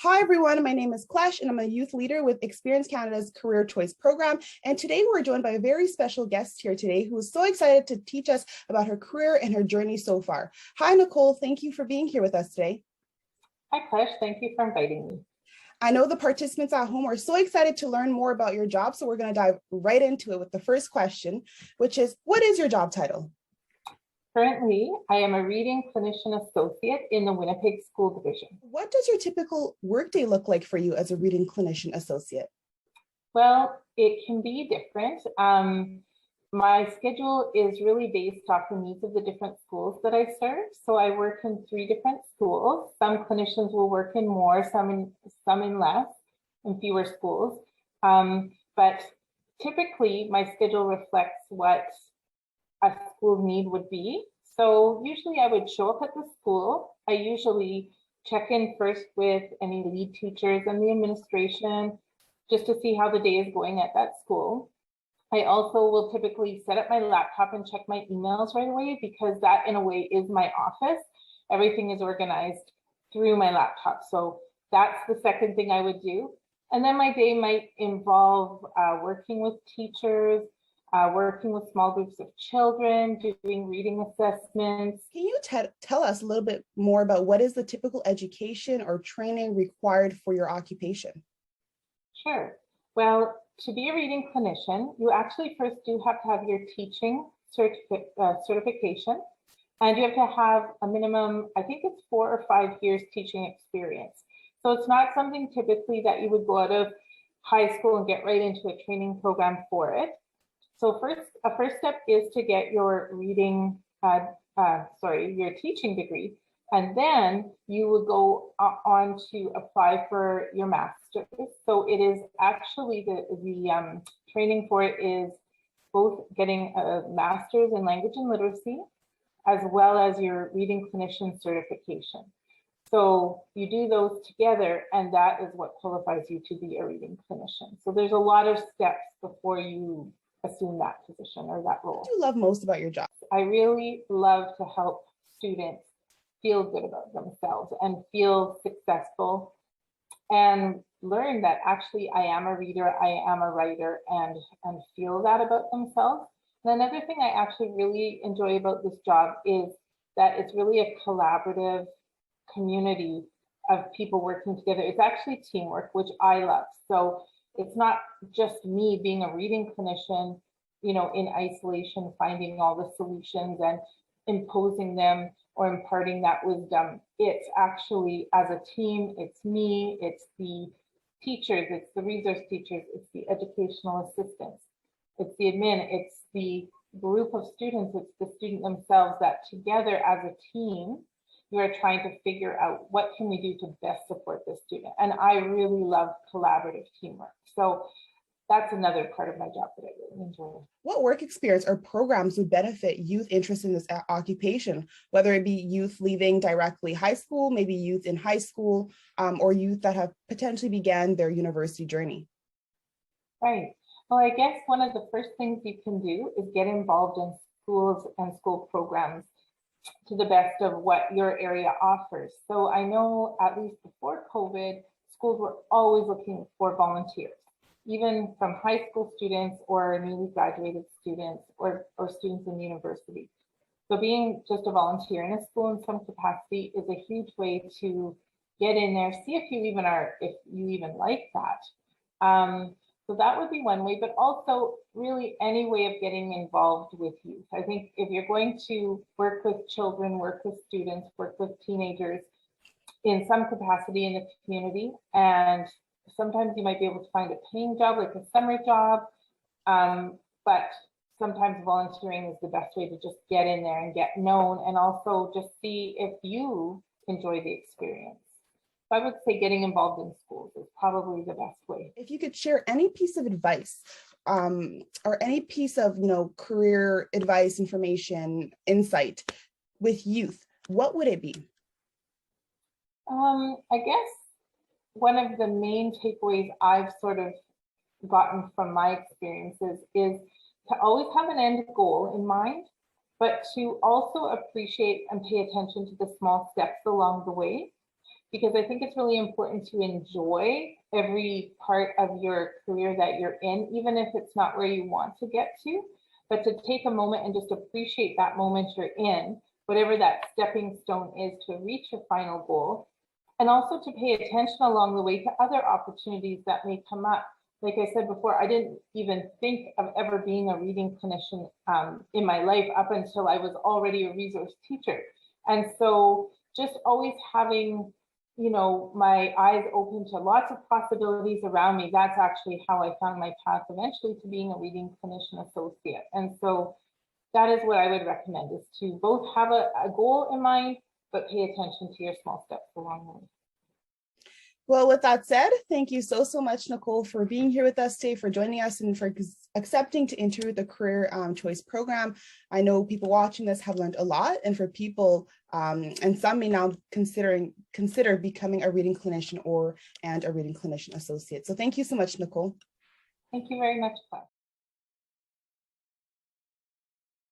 Hi everyone, my name is Klesh and I'm a youth leader with Experience Canada's Career Choice Program. And today we're joined by a very special guest here today who is so excited to teach us about her career and her journey so far. Hi Nicole, thank you for being here with us today. Hi Klesh, thank you for inviting me. I know the participants at home are so excited to learn more about your job, so we're going to dive right into it with the first question, which is, what is your job title? Currently, I am a reading clinician associate in the Winnipeg School Division. What does your typical workday look like for you as a reading clinician associate? Well, it can be different. My schedule is really based off the needs of the different schools that I serve. So I work in 3 different schools. Some clinicians will work in more, some in less, in fewer schools. But typically, my schedule reflects what a school need would be. So usually I would show up at the school. I usually check in first with any lead teachers and the administration just to see how the day is going at that school. I also will typically set up my laptop and check my emails right away because that in a way is my office. Everything is organized through my laptop. So that's the second thing I would do. And then my day might involve working with teachers, working with small groups of children, doing reading assessments. Can you tell us a little bit more about what is the typical education or training required for your occupation? Sure. Well, to be a reading clinician, you actually first do have to have your teaching certification, and you have to have a minimum, I think it's 4 or 5 years teaching experience. So it's not something typically that you would go out of high school and get right into a training program for it. So a first step is to get your your teaching degree, and then you would go on to apply for your master's. So it is actually the training for it is both getting a master's in language and literacy, as well as your reading clinician certification. So you do those together, and that is what qualifies you to be a reading clinician. So there's a lot of steps before you assume that position or that role. What do you love most about your job? I really love to help students feel good about themselves and feel successful and learn that actually I am a reader, I am a writer, and feel that about themselves. And another thing I actually really enjoy about this job is that it's really a collaborative community of people working together. It's actually teamwork, which I love. So it's not just me being a reading clinician, you know, in isolation, finding all the solutions and imposing them or imparting that wisdom. It's actually as a team, it's me, it's the teachers, it's the resource teachers, it's the educational assistants, it's the admin, it's the group of students, it's the student themselves that together as a team, you are trying to figure out what can we do to best support the student. And I really love collaborative teamwork. So that's another part of my job that I really enjoy. What work experience or programs would benefit youth interested in this occupation, whether it be youth leaving directly high school, maybe youth in high school, or youth that have potentially began their university journey? Right. Well, I guess one of the first things you can do is get involved in schools and school programs to the best of what your area offers. So I know at least before COVID, schools were always looking for volunteers, even from high school students or newly graduated students or students in university. So being just a volunteer in a school in some capacity is a huge way to get in there, see if you even like that. So that would be one way, but also really any way of getting involved with youth. I think if you're going to work with children, work with students, work with teenagers in some capacity in the community, and sometimes you might be able to find a paying job, like a summer job, but sometimes volunteering is the best way to just get in there and get known and also just see if you enjoy the experience. So I would say getting involved in schools is probably the best way. If you could share any piece of advice or any piece of, career advice, information, insight with youth, what would it be? I guess one of the main takeaways I've sort of gotten from my experiences is to always have an end goal in mind, but to also appreciate and pay attention to the small steps along the way. because I think it's really important to enjoy every part of your career that you're in, even if it's not where you want to get to, but to take a moment and just appreciate that moment you're in, whatever that stepping stone is to reach your final goal, and also to pay attention along the way to other opportunities that may come up. Like I said before, I didn't even think of ever being a reading clinician in my life up until I was already a resource teacher. And so just always having, you know, my eyes open to lots of possibilities around me, that's actually how I found my path eventually to being a reading clinician associate. And so that is what I would recommend, is to both have a goal in mind, but pay attention to your small steps along the way. Well, with that said, thank you so much, Nicole, for being here with us today, for joining us, and for accepting to enter the Career Choice Program. I know people watching this have learned a lot, and for people, and some may now consider becoming a reading clinician and a reading clinician associate. So thank you so much, Nicole. Thank you very much, class.